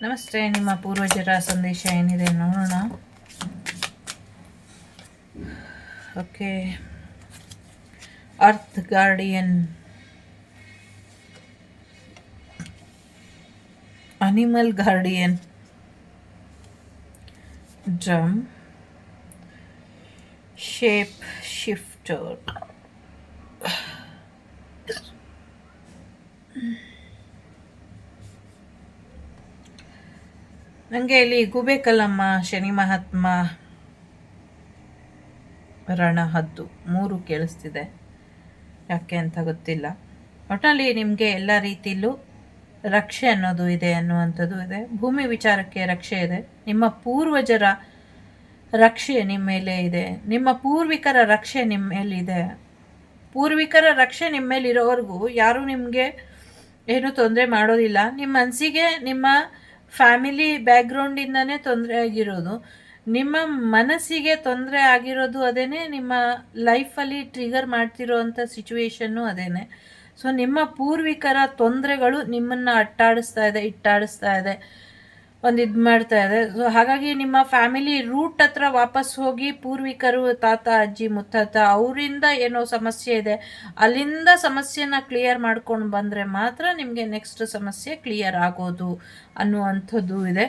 ನಮಸ್ತೆ. ನಿಮ್ಮ ಪೂರ್ವಜರ ಸಂದೇಶ ಏನಿದೆ ನೋಡೋಣ. Okay, earth guardian, animal guardian, drum, shape shifter, ನನಗೆ ಇಲ್ಲಿ ಗುಬೇಕಲ್ಲಮ್ಮ, ಶನಿ ಮಹಾತ್ಮ, ರಣಹದ್ದು 3 ಕೇಳಿಸ್ತಿದೆ. ಯಾಕೆ ಅಂತ ಗೊತ್ತಿಲ್ಲ. ಒಟ್ಟಿನಲ್ಲಿ ನಿಮಗೆ ಎಲ್ಲ ರೀತಿಯಲ್ಲೂ ರಕ್ಷೆ ಅನ್ನೋದು ಇದೆ ಅನ್ನುವಂಥದ್ದು ಇದೆ. ಭೂಮಿ ವಿಚಾರಕ್ಕೆ ರಕ್ಷೆ ಇದೆ. ನಿಮ್ಮ ಪೂರ್ವಜರ ರಕ್ಷೆ ನಿಮ್ಮ ಮೇಲೆ ಇದೆ. ನಿಮ್ಮ ಪೂರ್ವಿಕರ ರಕ್ಷೆ ನಿಮ್ಮ ಮೇಲಿದೆ. ಪೂರ್ವಿಕರ ರಕ್ಷೆ ನಿಮ್ಮ ಮೇಲಿರೋವರೆಗೂ ಯಾರೂ ನಿಮಗೆ ಏನೂ ತೊಂದರೆ ಮಾಡೋದಿಲ್ಲ. ನಿಮ್ಮ ಮನಸ್ಸಿಗೆ ನಿಮ್ಮ ಫ್ಯಾಮಿಲಿ ಬ್ಯಾಕ್ಗ್ರೌಂಡಿಂದನೇ ತೊಂದರೆ ಆಗಿರೋದು. ನಿಮ್ಮ ಮನಸ್ಸಿಗೆ ತೊಂದರೆ ಆಗಿರೋದು ಅದೇನೆ. ನಿಮ್ಮ ಲೈಫಲ್ಲಿ ಟ್ರಿಗರ್ ಮಾಡ್ತಿರೋವಂಥ ಸಿಚುವೇಶನ್ನು ಅದೇನೆ. ಸೊ ನಿಮ್ಮ ಪೂರ್ವಿಕರ ತೊಂದರೆಗಳು ನಿಮ್ಮನ್ನು ಇಟ್ಟಾಡಿಸ್ತಾ ಇದೆ, ಒಂದು ಇದು ಮಾಡ್ತಾ ಇದೆ. ಸೊ ಹಾಗಾಗಿ ನಿಮ್ಮ ಫ್ಯಾಮಿಲಿ ರೂಟ್ ಹತ್ರ ವಾಪಸ್ ಹೋಗಿ, ಪೂರ್ವಿಕರು, ತಾತ, ಅಜ್ಜಿ, ಮುತ್ತಾತ ಅವರಿಂದ ಏನೋ ಸಮಸ್ಯೆ ಇದೆ, ಅಲ್ಲಿಂದ ಸಮಸ್ಯೆನ ಕ್ಲಿಯರ್ ಮಾಡ್ಕೊಂಡು ಬಂದರೆ ಮಾತ್ರ ನಿಮಗೆ ನೆಕ್ಸ್ಟ್ ಸಮಸ್ಯೆ ಕ್ಲಿಯರ್ ಆಗೋದು ಅನ್ನುವಂಥದ್ದು ಇದೆ.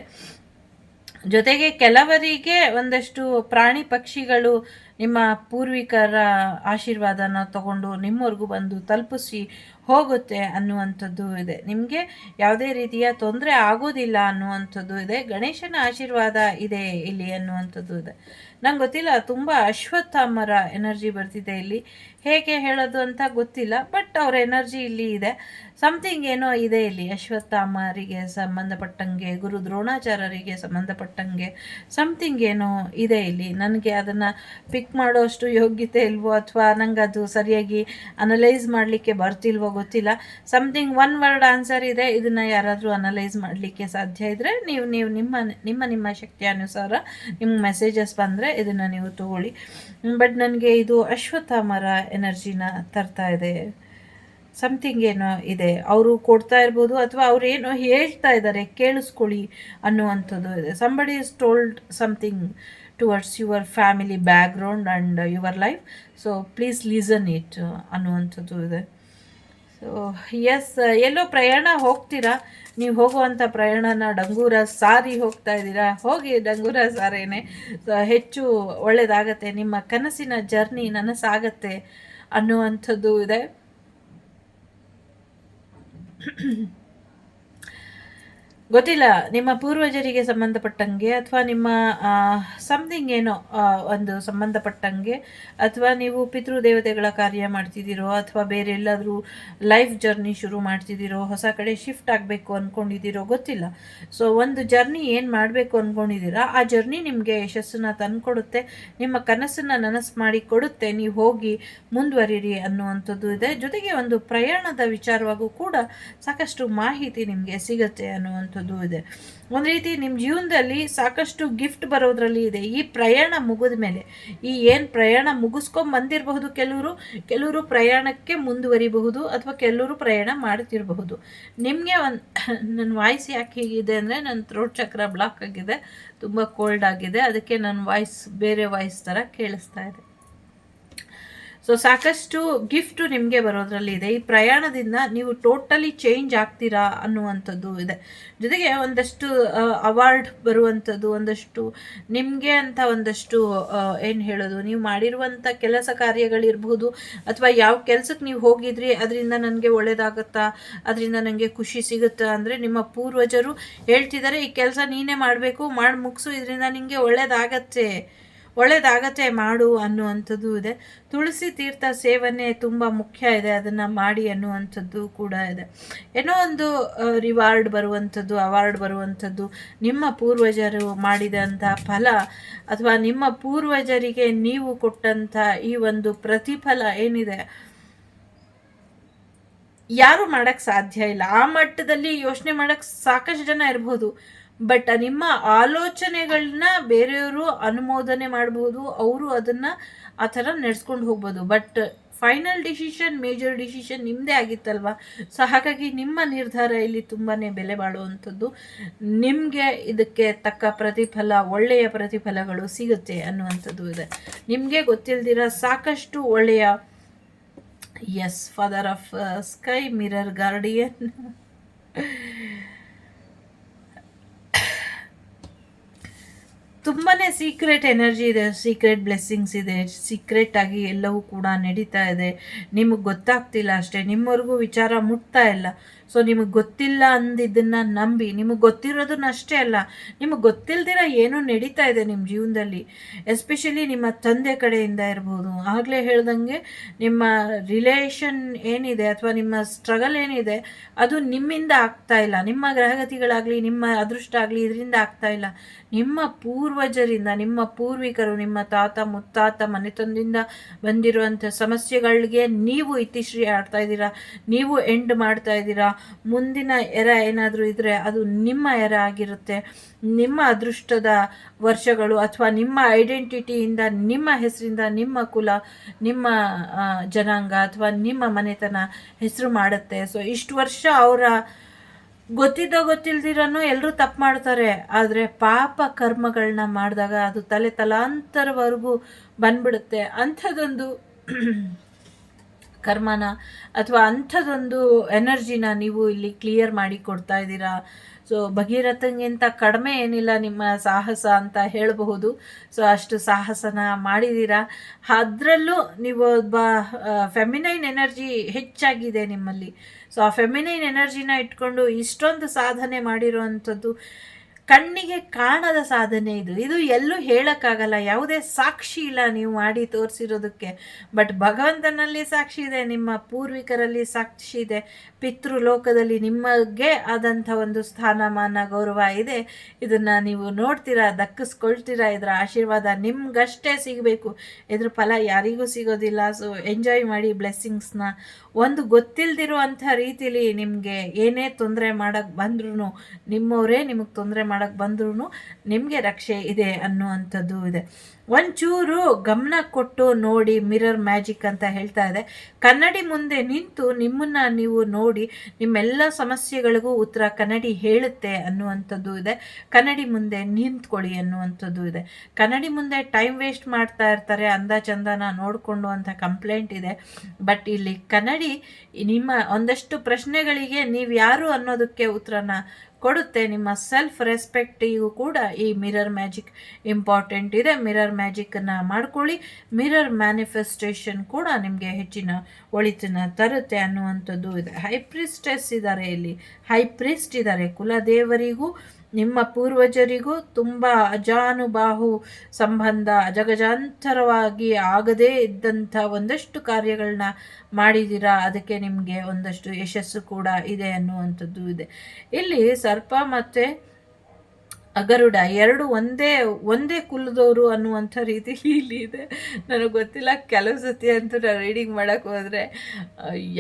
ಜೊತೆಗೆ ಕೆಲವರಿಗೆ ಒಂದಷ್ಟು ಪ್ರಾಣಿ ಪಕ್ಷಿಗಳು ನಿಮ್ಮ ಪೂರ್ವಿಕರ ಆಶೀರ್ವಾದನ ತಗೊಂಡು ನಿಮ್ಮವರೆಗೂ ಬಂದು ತಲುಪಿಸಿ ಹೋಗುತ್ತೆ ಅನ್ನುವಂಥದ್ದು ಇದೆ. ನಿಮಗೆ ಯಾವುದೇ ರೀತಿಯ ತೊಂದರೆ ಆಗೋದಿಲ್ಲ ಅನ್ನುವಂಥದ್ದು ಇದೆ. ಗಣೇಶನ ಆಶೀರ್ವಾದ ಇದೆ ಇಲ್ಲಿ ಅನ್ನುವಂಥದ್ದು ಇದೆ. ನಂಗೆ ಗೊತ್ತಿಲ್ಲ, ತುಂಬ ಅಶ್ವತ್ಥಾಮರ ಎನರ್ಜಿ ಬರ್ತಿದೆ ಇಲ್ಲಿ. ಹೇಗೆ ಹೇಳೋದು ಅಂತ ಗೊತ್ತಿಲ್ಲ, ಬಟ್ ಅವ್ರ ಎನರ್ಜಿ ಇಲ್ಲಿ ಇದೆ. ಸಮಥಿಂಗ್ ಏನೋ ಇದೆ ಇಲ್ಲಿ. ಅಶ್ವತ್ಥಾಮರಿಗೆ ಸಂಬಂಧಪಟ್ಟಂಗೆ, ಗುರು ದ್ರೋಣಾಚಾರ್ಯರಿಗೆ ಸಂಬಂಧಪಟ್ಟಂಗೆ ಸಮಥಿಂಗ್ ಏನೋ ಇದೆ ಇಲ್ಲಿ. ನನಗೆ ಅದನ್ನು ಪಿಕ್ ಮಾಡೋಷ್ಟು ಯೋಗ್ಯತೆ ಇಲ್ವೋ, ಅಥವಾ ನಂಗೆ ಅದು ಸರಿಯಾಗಿ ಅನಲೈಸ್ ಮಾಡಲಿಕ್ಕೆ ಬರ್ತಿಲ್ವೋ ಗೊತ್ತಿಲ್ಲ. ಸಮಥಿಂಗ್ ಒನ್ ವರ್ಡ್ ಆನ್ಸರ್ ಇದೆ. ಇದನ್ನು ಯಾರಾದರೂ ಅನಲೈಸ್ ಮಾಡಲಿಕ್ಕೆ ಸಾಧ್ಯ ಇದ್ದರೆ ನೀವು ನಿಮ್ಮ ಶಕ್ತಿ ಅನುಸಾರ ನಿಮ್ಗೆ ಮೆಸೇಜಸ್ ಬಂದರೆ ಇದನ್ನು ನೀವು ತಗೊಳ್ಳಿ. ಬಟ್ ನನಗೆ ಇದು ಅಶ್ವತ್ಥಾಮರ ಎನರ್ಜಿನ ತರ್ತಾ ಇದೆ. ಸಮಥಿಂಗ್ ಏನೋ ಇದೆ, ಅವರು ಕೊಡ್ತಾ ಇರ್ಬೋದು, ಅಥವಾ ಅವ್ರು ಏನೋ ಹೇಳ್ತಾ ಇದ್ದಾರೆ, ಕೇಳಿಸ್ಕೊಳ್ಳಿ ಅನ್ನುವಂಥದ್ದು ಇದೆ. Somebody is told something towards your family background and your life. So please listen it ಅನ್ನುವಂಥದ್ದು ಇದೆ. ಸೊ ಎಸ್, ಎಲ್ಲೋ ಪ್ರಯಾಣ ಹೋಗ್ತೀರಾ. ನೀವು ಹೋಗುವಂಥ ಪ್ರಯಾಣನ ಡಂಗೂರ ಸಾರಿ ಹೋಗ್ತಾ ಇದ್ದೀರಾ, ಹೋಗಿ ಡಂಗೂರ ಸಾರೇನೆ. ಹೆಚ್ಚು ಒಳ್ಳೆಯದಾಗತ್ತೆ, ನಿಮ್ಮ ಕನಸಿನ ಜರ್ನಿ ನನಸಾಗತ್ತೆ ಅನ್ನುವಂಥದ್ದು ಇದೆ. ಗೊತ್ತಿಲ್ಲ, ನಿಮ್ಮ ಪೂರ್ವಜರಿಗೆ ಸಂಬಂಧಪಟ್ಟಂಗೆ, ಅಥವಾ ನಿಮ್ಮ ಸಮಥಿಂಗ್ ಏನೋ ಒಂದು ಸಂಬಂಧಪಟ್ಟಂಗೆ, ಅಥವಾ ನೀವು ಪಿತೃದೇವತೆಗಳ ಕಾರ್ಯ ಮಾಡ್ತಿದ್ದೀರೋ, ಅಥವಾ ಬೇರೆ ಎಲ್ಲಾದರೂ ಲೈಫ್ ಜರ್ನಿ ಶುರು ಮಾಡ್ತಿದ್ದೀರೋ, ಹೊಸ ಕಡೆ ಶಿಫ್ಟ್ ಆಗಬೇಕು ಅಂದ್ಕೊಂಡಿದ್ದೀರೋ ಗೊತ್ತಿಲ್ಲ. ಸೊ ಒಂದು ಜರ್ನಿ ಏನು ಮಾಡಬೇಕು ಅಂದ್ಕೊಂಡಿದ್ದೀರಾ, ಆ ಜರ್ನಿ ನಿಮಗೆ ಯಶಸ್ಸನ್ನು ತಂದುಕೊಡುತ್ತೆ, ನಿಮ್ಮ ಕನಸನ್ನು ನನಸು ಮಾಡಿ ಕೊಡುತ್ತೆ. ನೀವು ಹೋಗಿ ಮುಂದುವರಿರಿ ಅನ್ನುವಂಥದ್ದು ಇದೆ. ಜೊತೆಗೆ ಒಂದು ಪ್ರಯಾಣದ ವಿಚಾರವಾಗೂ ಕೂಡ ಸಾಕಷ್ಟು ಮಾಹಿತಿ ನಿಮಗೆ ಸಿಗುತ್ತೆ ಅನ್ನುವಂಥದ್ದು ಇದೆ. ಒಂದು ರೀತಿ ನಿಮ್ಮ ಜೀವನದಲ್ಲಿ ಸಾಕಷ್ಟು ಗಿಫ್ಟ್ ಬರೋದ್ರಲ್ಲಿ ಇದೆ. ಈ ಪ್ರಯಾಣ ಮುಗಿದ ಮೇಲೆ, ಈ ಏನು ಪ್ರಯಾಣ ಮುಗಿಸ್ಕೊಂಡು ಬಂದಿರಬಹುದು, ಕೆಲವರು ಪ್ರಯಾಣಕ್ಕೆ ಮುಂದುವರಿಬಹುದು, ಅಥವಾ ಕೆಲವರು ಪ್ರಯಾಣ ಮಾಡ್ತಿರಬಹುದು. ನಿಮಗೆ ನನ್ನ ವಾಯ್ಸ್ ಯಾಕೆ ಹೀಗಿದೆ ಅಂದರೆ, ನನ್ನ ಥ್ರೋಟ್ ಚಕ್ರ ಬ್ಲಾಕ್ ಆಗಿದೆ, ತುಂಬ ಕೋಲ್ಡ್ ಆಗಿದೆ, ಅದಕ್ಕೆ ನನ್ನ ವಾಯ್ಸ್ ಬೇರೆ ವಾಯ್ಸ್ ಥರ ಕೇಳಿಸ್ತಾ ಇದೆ. ಸೊ ಸಾಕಷ್ಟು ಗಿಫ್ಟು ನಿಮಗೆ ಬರೋದ್ರಲ್ಲಿ ಇದೆ. ಈ ಪ್ರಯಾಣದಿಂದ ನೀವು ಟೋಟಲಿ ಚೇಂಜ್ ಆಗ್ತೀರಾ ಅನ್ನುವಂಥದ್ದು ಇದೆ. ಜೊತೆಗೆ ಒಂದಷ್ಟು ಅವಾರ್ಡ್ ಬರುವಂಥದ್ದು, ಒಂದಷ್ಟು ನಿಮಗೆ ಅಂತ ಒಂದಷ್ಟು ಏನು ಹೇಳೋದು, ನೀವು ಮಾಡಿರುವಂಥ ಕೆಲಸ ಕಾರ್ಯಗಳಿರ್ಬೋದು, ಅಥವಾ ಯಾವ ಕೆಲಸಕ್ಕೆ ನೀವು ಹೋಗಿದ್ರಿ ಅದರಿಂದ ನನಗೆ ಒಳ್ಳೇದಾಗುತ್ತಾ, ಅದರಿಂದ ನನಗೆ ಖುಷಿ ಸಿಗುತ್ತಾ ಅಂದರೆ, ನಿಮ್ಮ ಪೂರ್ವಜರು ಹೇಳ್ತಿದ್ದಾರೆ ಈ ಕೆಲಸ ನೀನೇ ಮಾಡಬೇಕು, ಮಾಡಿ ಮುಗಿಸು, ಇದರಿಂದ ನಿಮಗೆ ಒಳ್ಳೇದಾಗತ್ತೆ ಮಾಡು ಅನ್ನುವಂಥದ್ದು ಇದೆ. ತುಳಸಿ ತೀರ್ಥ ಸೇವನೆ ತುಂಬ ಮುಖ್ಯ ಇದೆ, ಅದನ್ನು ಮಾಡಿ ಅನ್ನುವಂಥದ್ದು ಕೂಡ ಇದೆ. ಏನೋ ಒಂದು ರಿವಾರ್ಡ್ ಬರುವಂಥದ್ದು, ಅವಾರ್ಡ್ ಬರುವಂಥದ್ದು, ನಿಮ್ಮ ಪೂರ್ವಜರು ಮಾಡಿದಂಥ ಫಲ, ಅಥವಾ ನಿಮ್ಮ ಪೂರ್ವಜರಿಗೆ ನೀವು ಕೊಟ್ಟಂಥ ಈ ಒಂದು ಪ್ರತಿಫಲ ಏನಿದೆ, ಯಾರು ಮಾಡೋಕ್ಕೆ ಸಾಧ್ಯ ಇಲ್ಲ. ಆ ಮಟ್ಟದಲ್ಲಿ ಯೋಚನೆ ಮಾಡೋಕ್ಕೆ ಸಾಕಷ್ಟು ಜನ ಇರ್ಬೋದು, ಬಟ್ ನಿಮ್ಮ ಆಲೋಚನೆಗಳನ್ನ ಬೇರೆಯವರು ಅನುಮೋದನೆ ಮಾಡ್ಬೋದು, ಅವರು ಅದನ್ನು ಆ ಥರ ನಡೆಸ್ಕೊಂಡು ಹೋಗ್ಬೋದು. But final decision, major decision ನಿಮ್ಮದೇ ಆಗಿತ್ತಲ್ವ. ಸೊ ಹಾಗಾಗಿ ನಿಮ್ಮ ನಿರ್ಧಾರ ಇಲ್ಲಿ ತುಂಬಾ ಬೆಲೆ ಬಾಳುವಂಥದ್ದು. ನಿಮಗೆ ಇದಕ್ಕೆ ತಕ್ಕ ಪ್ರತಿಫಲ, ಒಳ್ಳೆಯ ಪ್ರತಿಫಲಗಳು ಸಿಗುತ್ತೆ ಅನ್ನುವಂಥದ್ದು ಇದೆ. ನಿಮಗೆ ಗೊತ್ತಿಲ್ದಿರ ಸಾಕಷ್ಟು ಒಳ್ಳೆಯ father of sky, mirror guardian, ತುಂಬಾ ಸೀಕ್ರೆಟ್ ಎನರ್ಜಿ ಇದೆ, ಸೀಕ್ರೆಟ್ ಬ್ಲೆಸ್ಸಿಂಗ್ಸ್ ಇದೆ, ಸೀಕ್ರೆಟ್ ಆಗಿ ಎಲ್ಲವೂ ಕೂಡ ನಡೀತಾ ಇದೆ. ನಿಮಗೆ ಗೊತ್ತಾಗ್ತಿಲ್ಲ ಅಷ್ಟೇ, ನಿಮ್ಮವರೆಗೂ ವಿಚಾರ ಮುಟ್ತಾ ಇಲ್ಲ. ಸೊ ನಿಮಗೆ ಗೊತ್ತಿಲ್ಲ ಅಂದಿದ್ದನ್ನು ನಂಬಿ, ನಿಮಗೆ ಗೊತ್ತಿರೋದನ್ನ ಅಷ್ಟೇ ಅಲ್ಲ, ನಿಮಗೆ ಗೊತ್ತಿಲ್ದಿರ ಏನೋ ನಡೀತಾ ಇದೆ ನಿಮ್ಮ ಜೀವನದಲ್ಲಿ. ಎಸ್ಪೆಷಲಿ ನಿಮ್ಮ ತಂದೆ ಕಡೆಯಿಂದ ಇರ್ಬೋದು. ಆಗಲೇ ಹೇಳ್ದಂಗೆ ನಿಮ್ಮ ರಿಲೇಷನ್ ಏನಿದೆ ಅಥವಾ ನಿಮ್ಮ ಸ್ಟ್ರಗಲ್ ಏನಿದೆ ಅದು ನಿಮ್ಮಿಂದ ಆಗ್ತಾ ಇಲ್ಲ. ನಿಮ್ಮ ಗ್ರಹಗತಿಗಳಾಗಲಿ, ನಿಮ್ಮ ಅದೃಷ್ಟ ಆಗಲಿ ಇದರಿಂದ ಆಗ್ತಾ ಇಲ್ಲ. ನಿಮ್ಮ ಪೂರ್ವಜರಿಂದ, ನಿಮ್ಮ ಪೂರ್ವಿಕರು, ನಿಮ್ಮ ತಾತ ಮುತ್ತಾತ ಮನೆತನದಿಂದ ಬಂದಿರುವಂಥ ಸಮಸ್ಯೆಗಳಿಗೆ ನೀವು ಇತಿಶ್ರೀ ಆಡ್ತಾ ಇದ್ದೀರಾ, ನೀವು ಎಂಡ್ ಮಾಡ್ತಾ ಇದ್ದೀರಾ. ಮುಂದಿನ ಎರ ಏನಾದರೂ ಇದ್ದರೆ ಅದು ನಿಮ್ಮ ಎರ ಆಗಿರುತ್ತೆ. ನಿಮ್ಮ ಅದೃಷ್ಟದ ವರ್ಷಗಳು ಅಥವಾ ನಿಮ್ಮ ಐಡೆಂಟಿಟಿಯಿಂದ, ನಿಮ್ಮ ಹೆಸರಿಂದ, ನಿಮ್ಮ ಕುಲ, ನಿಮ್ಮ ಜನಾಂಗ ಅಥವಾ ನಿಮ್ಮ ಮನೆತನ ಹೆಸರು ಮಾಡುತ್ತೆ. ಸೊ ಇಷ್ಟು ವರ್ಷ ಅವರ ಗೊತ್ತಿದ್ದೋ ಗೊತ್ತಿಲ್ದಿರನೋ ಎಲ್ಲರೂ ತಪ್ಪು ಮಾಡ್ತಾರೆ. ಆದರೆ ಪಾಪ ಕರ್ಮಗಳನ್ನ ಮಾಡಿದಾಗ ಅದು ತಲಾಂತರವರೆಗೂ ಬಂದ್ಬಿಡುತ್ತೆ. ಅಂಥದ್ದೊಂದು ಕರ್ಮನ ಅಥವಾ ಅಂಥದ್ದೊಂದು ಎನರ್ಜಿನ ನೀವು ಇಲ್ಲಿ ಕ್ಲಿಯರ್ ಮಾಡಿ ಕೊಡ್ತಾ ಇದ್ದೀರಾ. ಸೊ ಭಗೀರಥಂಗಿಂತ ಕಡಿಮೆ ಏನಿಲ್ಲ ನಿಮ್ಮ ಸಾಹಸ ಅಂತ ಹೇಳಬಹುದು. ಸೊ ಅಷ್ಟು ಸಾಹಸನ ಮಾಡಿದ್ದೀರಾ. ಅದರಲ್ಲೂ ನೀವು ಒಬ್ಬ ಫೆಮಿನೈನ್ ಎನರ್ಜಿ ಹೆಚ್ಚಾಗಿದೆ ನಿಮ್ಮಲ್ಲಿ. ಸೊ ಆ ಫೆಮಿನೈನ್ ಎನರ್ಜಿನ ಇಟ್ಕೊಂಡು ಇಷ್ಟೊಂದು ಸಾಧನೆ ಮಾಡಿರೋವಂಥದ್ದು ಕಣ್ಣಿಗೆ ಕಾಣದ ಸಾಧನೆ. ಇದು ಎಲ್ಲೂ ಹೇಳೋಕ್ಕಾಗಲ್ಲ, ಯಾವುದೇ ಸಾಕ್ಷಿ ಇಲ್ಲ ನೀವು ಮಾಡಿ ತೋರಿಸಿರೋದಕ್ಕೆ. ಬಟ್ ಭಗವಂತನಲ್ಲಿ ಸಾಕ್ಷಿ ಇದೆ, ನಿಮ್ಮ ಪೂರ್ವಿಕರಲ್ಲಿ ಸಾಕ್ಷಿ ಇದೆ, ಪಿತೃಲೋಕದಲ್ಲಿ ನಿಮಗೆ ಆದಂಥ ಒಂದು ಸ್ಥಾನಮಾನ ಗೌರವ ಇದೆ. ಇದನ್ನು ನೀವು ನೋಡ್ತೀರಾ, ದಕ್ಕಿಸ್ಕೊಳ್ತೀರಾ. ಇದರ ಆಶೀರ್ವಾದ ನಿಮ್ಗಷ್ಟೇ ಸಿಗಬೇಕು, ಇದ್ರ ಫಲ ಯಾರಿಗೂ ಸಿಗೋದಿಲ್ಲ. ಸೊ ಎಂಜಾಯ್ ಮಾಡಿ ಬ್ಲೆಸ್ಸಿಂಗ್ಸ್ನ. ಒಂದು ಗೊತ್ತಿಲ್ದಿರುವಂಥ ರೀತಿಲಿ ನಿಮಗೆ ಏನೇ ತೊಂದರೆ ಮಾಡೋಕ್ಕೆ ಬಂದ್ರೂ, ನಿಮ್ಮವರೇ ನಿಮಗೆ ತೊಂದರೆ ಮಾಡೋಕ್ಕೆ ಬಂದ್ರೂ ನಿಮಗೆ ರಕ್ಷೆ ಇದೆ ಅನ್ನುವಂಥದ್ದು ಇದೆ. ಒಂಚೂರು ಗಮನ ಕೊಟ್ಟು ನೋಡಿ. ಮಿರರ್ ಮ್ಯಾಜಿಕ್ ಅಂತ ಹೇಳ್ತಾ ಇದೆ. ಕನ್ನಡಿ ಮುಂದೆ ನಿಂತು ನಿಮ್ಮನ್ನು ನೀವು ನೋಡಿ, ನಿಮ್ಮೆಲ್ಲ ಸಮಸ್ಯೆಗಳಿಗೂ ಉತ್ತರ ಕನ್ನಡಿ ಹೇಳುತ್ತೆ ಅನ್ನುವಂಥದ್ದು ಇದೆ. ಕನ್ನಡಿ ಮುಂದೆ ನಿಂತ್ಕೊಳ್ಳಿ ಅನ್ನುವಂಥದ್ದು ಇದೆ. ಕನ್ನಡಿ ಮುಂದೆ ಟೈಮ್ ವೇಸ್ಟ್ ಮಾಡ್ತಾ ಇರ್ತಾರೆ, ಅಂದ ಚಂದನ ನೋಡಿಕೊಂಡು ಅಂತ ಕಂಪ್ಲೇಂಟ್ ಇದೆ. ಬಟ್ ಇಲ್ಲಿ ಕನ್ನಡಿ ನಿಮ್ಮ ಒಂದಷ್ಟು ಪ್ರಶ್ನೆಗಳಿಗೆ ನೀವು ಯಾರು ಅನ್ನೋದಕ್ಕೆ ಉತ್ತರನ ಕೊಡುತ್ತೆ. ನಿಮ್ಮ ಸೆಲ್ಫ್ ರೆಸ್ಪೆಕ್ಟಿಗೂ ಕೂಡ ಈ ಮಿರರ್ ಮ್ಯಾಜಿಕ್ ಇಂಪಾರ್ಟೆಂಟ್ ಇದೆ. ಮಿರರ್ ಮ್ಯಾಜಿಕ್ಕನ್ನು ಮಾಡ್ಕೊಳ್ಳಿ. ಮಿರರ್ ಮ್ಯಾನಿಫೆಸ್ಟೇಷನ್ ಕೂಡ ನಿಮಗೆ ಹೆಚ್ಚಿನ ಒಳಿತನ್ನ ತರುತ್ತೆ ಅನ್ನುವಂಥದ್ದು ಇದೆ. ಹೈಪ್ರಿಸ್ಟೆಸ್ ಇದ್ದಾರೆ ಇಲ್ಲಿ, ಹೈಪ್ರಿಸ್ಟ್ ಇದ್ದಾರೆ. ಕುಲದೇವರಿಗೂ ನಿಮ್ಮ ಪೂರ್ವಜರಿಗೂ ತುಂಬ ಅಜಾನುಬಾಹು ಸಂಬಂಧ, ಅಜಗಜಾಂತರವಾಗಿ ಆಗದೇ ಇದ್ದಂಥ ಒಂದಷ್ಟು ಕಾರ್ಯಗಳನ್ನ ಮಾಡಿದ್ದೀರಾ. ಅದಕ್ಕೆ ನಿಮಗೆ ಒಂದಷ್ಟು ಯಶಸ್ಸು ಕೂಡ ಇದೆ ಅನ್ನುವಂಥದ್ದು ಇದೆ. ಇಲ್ಲಿ ಸರ್ಪ ಮತ್ತು ಗರುಡ ಎರಡು ಒಂದೇ ಕುಲದವರು ಅನ್ನುವಂಥ ರೀತಿಲಿ ಇಲ್ಲಿ ಇದೆ. ನನಗೆ ಗೊತ್ತಿಲ್ಲ, ಕೆಲವು ಸತಿ ಅಂತೂ ನಾನು ರೀಡಿಂಗ್ ಮಾಡೋಕ್ಕೆ ಹೋದರೆ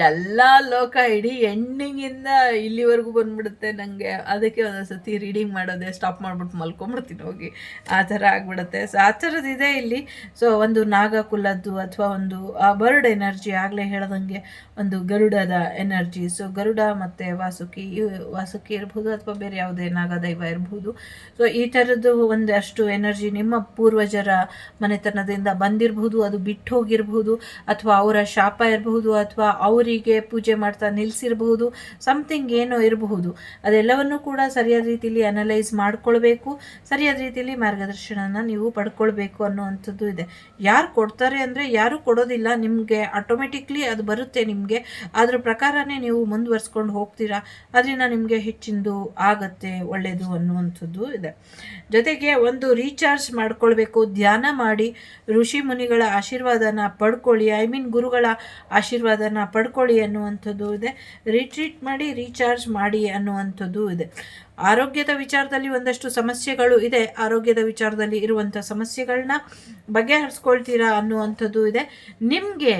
ಎಲ್ಲ ಲೋಕ ಇಡೀ ಎಂಡಿಂಗಿಂದ ಇಲ್ಲಿವರೆಗೂ ಬಂದ್ಬಿಡುತ್ತೆ ನನಗೆ. ಅದಕ್ಕೆ ಒಂದೊಂದು ಸತಿ ರೀಡಿಂಗ್ ಮಾಡೋದೇ ಸ್ಟಾಪ್ ಮಾಡಿಬಿಟ್ಟು ಮಲ್ಕೊಂಬಿಡ್ತೀನಿ ಹೋಗಿ, ಆ ಥರ ಆಗಿಬಿಡುತ್ತೆ. ಸೊ ಆ ಥರದ್ದಿದೆ ಇಲ್ಲಿ. ಸೊ ಒಂದು ನಾಗ ಕುಲದ್ದು ಅಥವಾ ಒಂದು ಬರ್ಡ್ ಎನರ್ಜಿ, ಆಗಲೇ ಹೇಳ್ದಂಗೆ ಒಂದು ಗರುಡದ ಎನರ್ಜಿ. ಸೊ ಗರುಡ ಮತ್ತು ವಾಸುಕಿ ಇರ್ಬೋದು ಅಥವಾ ಬೇರೆ ಯಾವುದೇ ನಾಗದೈವ ಇರ್ಬೋದು. ಸೊ ಈ ಥರದ್ದು ಒಂದಷ್ಟು ಎನರ್ಜಿ ನಿಮ್ಮ ಪೂರ್ವಜರ ಮನೆತನದಿಂದ ಬಂದಿರಬಹುದು, ಅದು ಬಿಟ್ಟು ಹೋಗಿರಬಹುದು, ಅಥವಾ ಅವರ ಶಾಪ ಇರಬಹುದು, ಅಥವಾ ಅವರಿಗೆ ಪೂಜೆ ಮಾಡ್ತಾ ನಿಲ್ಲಿಸಿರಬಹುದು, ಸಮಥಿಂಗ್ ಏನೋ ಇರಬಹುದು. ಅದೆಲ್ಲವನ್ನು ಕೂಡ ಸರಿಯಾದ ರೀತಿಯಲ್ಲಿ ಅನಲೈಸ್ ಮಾಡ್ಕೊಳ್ಬೇಕು, ಸರಿಯಾದ ರೀತಿಯಲ್ಲಿ ಮಾರ್ಗದರ್ಶನನ ನೀವು ಪಡ್ಕೊಳ್ಬೇಕು ಅನ್ನುವಂಥದ್ದು ಇದೆ. ಯಾರು ಕೊಡ್ತಾರೆ ಅಂದರೆ ಯಾರು ಕೊಡೋದಿಲ್ಲ, ನಿಮಗೆ ಆಟೋಮೆಟಿಕ್ಲಿ ಅದು ಬರುತ್ತೆ. ನಿಮಗೆ ಅದ್ರ ಪ್ರಕಾರನೇ ನೀವು ಮುಂದುವರ್ಸ್ಕೊಂಡು ಹೋಗ್ತೀರಾ, ಅದರಿಂದ ನಿಮಗೆ ಹೆಚ್ಚಿಂದು ಆಗತ್ತೆ, ಒಳ್ಳೆಯದು ಅನ್ನುವಂಥದ್ದು ಇದೆ. ಜೊತೆಗೆ ಒಂದು ರೀಚಾರ್ಜ್ ಮಾಡ್ಕೊಳ್ಬೇಕು, ಧ್ಯಾನ ಮಾಡಿ ಋಷಿ ಮುನಿಗಳ ಆಶೀರ್ವಾದನ ಪಡ್ಕೊಳ್ಳಿ, ಗುರುಗಳ ಆಶೀರ್ವಾದನ ಪಡ್ಕೊಳ್ಳಿ ಅನ್ನುವಂಥದ್ದು ಇದೆ. ರಿಟ್ರೀಟ್ ಮಾಡಿ, ರೀಚಾರ್ಜ್ ಮಾಡಿ ಅನ್ನುವಂಥದ್ದು ಇದೆ. ಆರೋಗ್ಯದ ವಿಚಾರದಲ್ಲಿ ಒಂದಷ್ಟು ಸಮಸ್ಯೆಗಳು ಇದೆ, ಆರೋಗ್ಯದ ವಿಚಾರದಲ್ಲಿ ಇರುವಂಥ ಸಮಸ್ಯೆಗಳನ್ನ ಬಗೆಹರಿಸ್ಕೊಳ್ತೀರಾ ಅನ್ನುವಂಥದ್ದು ಇದೆ. ನಿಮಗೆ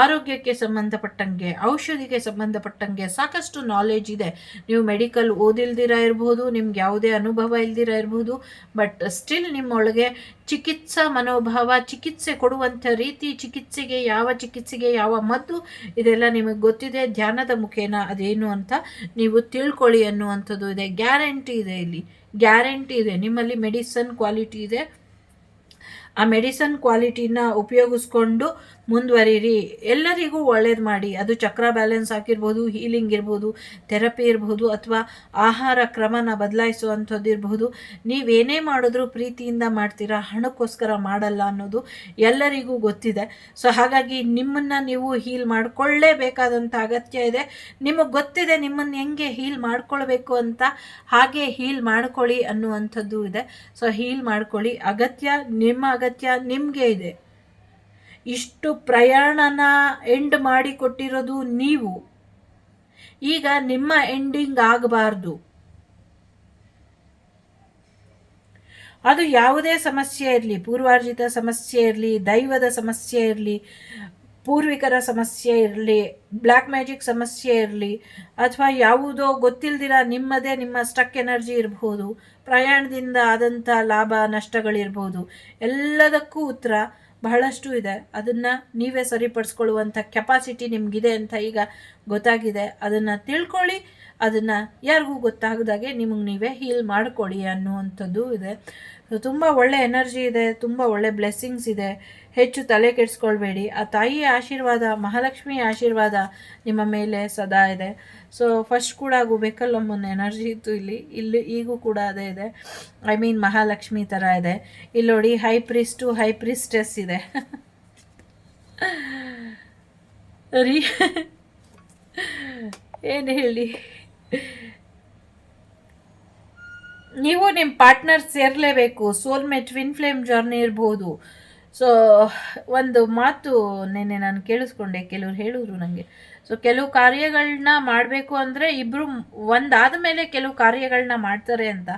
ಆರೋಗ್ಯಕ್ಕೆ ಸಂಬಂಧಪಟ್ಟಂಗೆ, ಔಷಧಿಗೆ ಸಂಬಂಧಪಟ್ಟಂಗೆ ಸಾಕಷ್ಟು ನಾಲೆಜ್ ಇದೆ. ನೀವು ಮೆಡಿಕಲ್ ಓದಿಲ್ದಿರ ಇರ್ಬೋದು, ನಿಮ್ಗೆ ಯಾವುದೇ ಅನುಭವ ಇಲ್ದಿರ ಇರ್ಬೋದು, ಬಟ್ ಸ್ಟಿಲ್ ನಿಮ್ಮೊಳಗೆ ಚಿಕಿತ್ಸಾ ಮನೋಭಾವ, ಚಿಕಿತ್ಸೆ ಕೊಡುವಂಥ ರೀತಿ, ಚಿಕಿತ್ಸೆಗೆ ಯಾವ ಮದ್ದು, ಇದೆಲ್ಲ ನಿಮಗೆ ಗೊತ್ತಿದೆ. ಧ್ಯಾನದ ಮುಖೇನ ಅದೇನು ಅಂತ ನೀವು ತಿಳ್ಕೊಳ್ಳಿ ಅನ್ನುವಂಥದ್ದು ಇದೆ. ಗ್ಯಾರಂಟಿ ಇದೆ, ಇಲ್ಲಿ ಗ್ಯಾರಂಟಿ ಇದೆ. ನಿಮ್ಮಲ್ಲಿ ಮೆಡಿಸನ್ ಕ್ವಾಲಿಟಿ ಇದೆ, ಆ ಮೆಡಿಸನ್ ಕ್ವಾಲಿಟಿನ ಉಪಯೋಗಿಸ್ಕೊಂಡು ಮುಂದುವರಿರಿ. ಎಲ್ಲರಿಗೂ ಒಳ್ಳೇದು ಮಾಡಿ. ಅದು ಚಕ್ರ ಬ್ಯಾಲೆನ್ಸ್ ಆಗಿರ್ಬೋದು, ಹೀಲಿಂಗ್ ಇರ್ಬೋದು, ಥೆರಪಿ ಇರ್ಬೋದು, ಅಥವಾ ಆಹಾರ ಕ್ರಮನ ಬದಲಾಯಿಸುವಂಥದ್ದು ಇರ್ಬೋದು. ನೀವೇನೇ ಮಾಡಿದ್ರೂ ಪ್ರೀತಿಯಿಂದ ಮಾಡ್ತೀರಾ, ಹಣಕ್ಕೋಸ್ಕರ ಮಾಡಲ್ಲ ಅನ್ನೋದು ಎಲ್ಲರಿಗೂ ಗೊತ್ತಿದೆ. ಸೊ ಹಾಗಾಗಿ ನಿಮ್ಮನ್ನು ನೀವು ಹೀಲ್ ಮಾಡಿಕೊಳ್ಳೇಬೇಕಾದಂಥ ಅಗತ್ಯ ಇದೆ. ನಿಮಗೆ ಗೊತ್ತಿದೆ ನಿಮ್ಮನ್ನು ಹೆಂಗೆ ಹೀಲ್ ಮಾಡ್ಕೊಳ್ಬೇಕು ಅಂತ, ಹಾಗೆ ಹೀಲ್ ಮಾಡ್ಕೊಳ್ಳಿ ಅನ್ನುವಂಥದ್ದು ಇದೆ. ಸೊ ಹೀಲ್ ಮಾಡ್ಕೊಳ್ಳಿ. ನಿಮ್ಮ ಅಗತ್ಯ ನಿಮಗೆ ಇದೆ. ಇಷ್ಟು ಪ್ರಯಾಣನ ಎಂಡ್ ಮಾಡಿಕೊಟ್ಟಿರೋದು ನೀವು. ಈಗ ನಿಮ್ಮ ಎಂಡಿಂಗ್ ಆಗಬಾರ್ದು. ಅದು ಯಾವುದೇ ಸಮಸ್ಯೆ ಇರಲಿ, ಪೂರ್ವಾರ್ಜಿತ ಸಮಸ್ಯೆ ಇರಲಿ, ದೈವದ ಸಮಸ್ಯೆ ಇರಲಿ, ಪೂರ್ವಿಕರ ಸಮಸ್ಯೆ ಇರಲಿ, ಬ್ಲ್ಯಾಕ್ ಮ್ಯಾಜಿಕ್ ಸಮಸ್ಯೆ ಇರಲಿ, ಅಥವಾ ಯಾವುದೋ ಗೊತ್ತಿಲ್ದಿರ ನಿಮ್ಮ ಸ್ಟಕ್ ಎನರ್ಜಿ ಇರ್ಬೋದು, ಪ್ರಯಾಣದಿಂದ ಆದಂಥ ಲಾಭ ನಷ್ಟಗಳಿರ್ಬೋದು, ಎಲ್ಲದಕ್ಕೂ ಉತ್ತರ ಬಹಳಷ್ಟು ಇದೆ. ಅದನ್ನು ನೀವೇ ಸರಿಪಡಿಸ್ಕೊಳ್ಳುವಂಥ ಕೆಪಾಸಿಟಿ ನಿಮಗಿದೆ ಅಂತ ಈಗ ಗೊತ್ತಾಗಿದೆ. ಅದನ್ನು ತಿಳ್ಕೊಳ್ಳಿ. ಅದನ್ನು ಯಾರಿಗೂ ಗೊತ್ತಾಗದಾಗೆ ನಿಮಗೆ ನೀವೇ ಹೀಲ್ ಮಾಡ್ಕೊಳ್ಳಿ ಅನ್ನುವಂಥದ್ದು ಇದೆ. ತುಂಬ ಒಳ್ಳೆ ಎನರ್ಜಿ ಇದೆ, ತುಂಬ ಒಳ್ಳೆ ಬ್ಲೆಸ್ಸಿಂಗ್ಸ್ ಇದೆ. ಹೆಚ್ಚು ತಲೆ ಕೆಡಿಸ್ಕೊಳ್ಬೇಡಿ. ಆ ತಾಯಿಯ ಆಶೀರ್ವಾದ, ಮಹಾಲಕ್ಷ್ಮಿಯ ಆಶೀರ್ವಾದ ನಿಮ್ಮ ಮೇಲೆ ಸದಾ ಇದೆ. ಸೊ ಫಸ್ಟ್ ಕೂಡ ಬೇಕಲ್ಲಮ್ಮನ ಎನರ್ಜಿ ಇತ್ತು ಇಲ್ಲಿ ಈಗೂ ಕೂಡ ಅದೇ ಇದೆ. ಐ ಮೀನ್ ಮಹಾಲಕ್ಷ್ಮಿ ಥರ ಇದೆ. ಇಲ್ಲಿ ನೋಡಿ ಹೈ ಪ್ರಿಸ್ಟೆಸ್ ಇದೆ. ರೀ ಏನು ಹೇಳಿ, ನೀವು ನಿಮ್ಮ ಪಾರ್ಟ್ನರ್ ಸೇರಲೇಬೇಕು. ಸೋಲ್ಮೇಟ್, ಟ್ವಿನ್ ಫ್ಲೇಮ್ ಜರ್ನಿ ಇರ್ಬೋದು. ಸೊ ಒಂದು ಮಾತು ನೆನ್ನೆ ನಾನು ಕೇಳಿಸ್ಕೊಂಡೆ, ಕೆಲವ್ರು ಹೇಳಿದ್ರು ನನಗೆ. ಸೊ ಕೆಲವು ಕಾರ್ಯಗಳನ್ನ ಮಾಡಬೇಕು ಅಂದರೆ ಇಬ್ಬರು ಒಂದಾದ ಮೇಲೆ ಕೆಲವು ಕಾರ್ಯಗಳನ್ನ ಮಾಡ್ತಾರೆ ಅಂತ.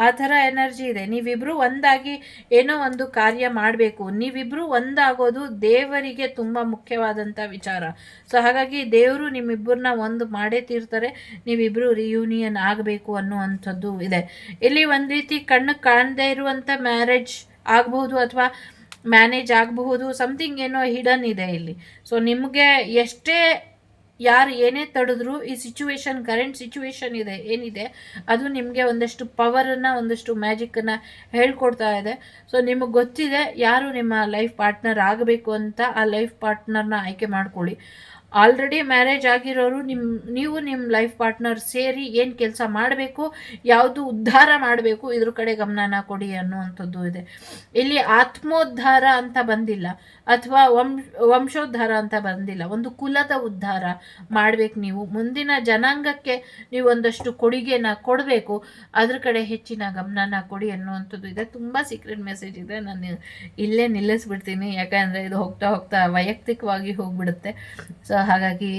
ಆ ಥರ ಎನರ್ಜಿ ಇದೆ. ನೀವಿಬ್ಬರು ಒಂದಾಗಿ ಏನೋ ಒಂದು ಕಾರ್ಯ ಮಾಡಬೇಕು. ನೀವಿಬ್ಬರು ಒಂದಾಗೋದು ದೇವರಿಗೆ ತುಂಬ ಮುಖ್ಯವಾದಂಥ ವಿಚಾರ. ಸೊ ಹಾಗಾಗಿ ದೇವರು ನಿಮ್ಮಿಬ್ಬರನ್ನ ಒಂದು ಮಾಡೇ ತೀರ್ತಾರೆ. ನೀವಿಬ್ಬರು ರಿಯೂನಿಯನ್ ಆಗಬೇಕು ಅನ್ನುವಂಥದ್ದು ಇದೆ. ಇಲ್ಲಿ ಒಂದು ರೀತಿ ಕಣ್ಣು ಕಾಣದೇ ಇರುವಂಥ ಮ್ಯಾರೇಜ್ ಆಗಬಹುದು, ಅಥವಾ ಮ್ಯಾನೇಜ್ ಆಗಬಹುದು. ಸಮಥಿಂಗ್ ಏನೋ ಹಿಡನ್ ಇದೆ ಇಲ್ಲಿ. ಸೊ ನಿಮಗೆ ಎಷ್ಟೇ ಯಾರು ಏನೇ ತಡೆದ್ರು ಈ ಕರೆಂಟ್ ಸಿಚುವೇಶನ್ ಏನಿದೆ ಅದು ನಿಮಗೆ ಒಂದಷ್ಟು ಪವರನ್ನು, ಒಂದಷ್ಟು ಮ್ಯಾಜಿಕ್ಕನ್ನು ಹೇಳ್ಕೊಡ್ತಾ ಇದೆ. ಸೊ ನಿಮಗೆ ಗೊತ್ತಿದೆ ಯಾರು ನಿಮ್ಮ ಲೈಫ್ ಪಾರ್ಟ್ನರ್ ಆಗಬೇಕು ಅಂತ. ಆ ಲೈಫ್ ಪಾರ್ಟ್ನರ್ನ ಆಯ್ಕೆ ಮಾಡ್ಕೊಳ್ಳಿ. ಆಲ್ರೆಡಿ ಮ್ಯಾರೇಜ್ ಆಗಿರೋರು ನೀವು ನಿಮ್ಮ ಲೈಫ್ ಪಾರ್ಟ್ನರ್ ಸೇರಿ ಏನು ಕೆಲಸ ಮಾಡಬೇಕು, ಯಾವುದು ಉದ್ಧಾರ ಮಾಡಬೇಕು, ಇದ್ರ ಕಡೆ ಗಮನನ ಕೊಡಿ ಅನ್ನುವಂಥದ್ದು ಇದೆ. ಇಲ್ಲಿ ಆತ್ಮೋದ್ಧಾರ ಅಂತ ಬಂದಿಲ್ಲ, ಅಥವಾ ವಂಶೋದ್ಧಾರ ಅಂತ ಬಂದಿಲ್ಲ. ಒಂದು ಕುಲದ ಉದ್ಧಾರ ಮಾಡಬೇಕು. ನೀವು ಮುಂದಿನ ಜನಾಂಗಕ್ಕೆ ನೀವು ಒಂದಷ್ಟು ಕೊಡುಗೆನ ಕೊಡಬೇಕು. ಅದ್ರ ಕಡೆ ಹೆಚ್ಚಿನ ಗಮನನ ಕೊಡಿ ಅನ್ನುವಂಥದ್ದು ಇದೆ. ತುಂಬ ಸೀಕ್ರೆಟ್ ಮೆಸೇಜ್ ಇದೆ. ನಾನು ಇಲ್ಲೇ ನಿಲ್ಲಿಸ್ಬಿಡ್ತೀನಿ, ಯಾಕಂದರೆ ಇದು ಹೋಗ್ತಾ ಹೋಗ್ತಾ ವೈಯಕ್ತಿಕವಾಗಿ ಹೋಗ್ಬಿಡುತ್ತೆ. ಸೊ ಹಾಗಾಗಿ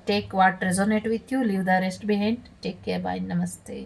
take what resonate with you, leave the rest behind. Take care, bye, ನಮಸ್ತೆ.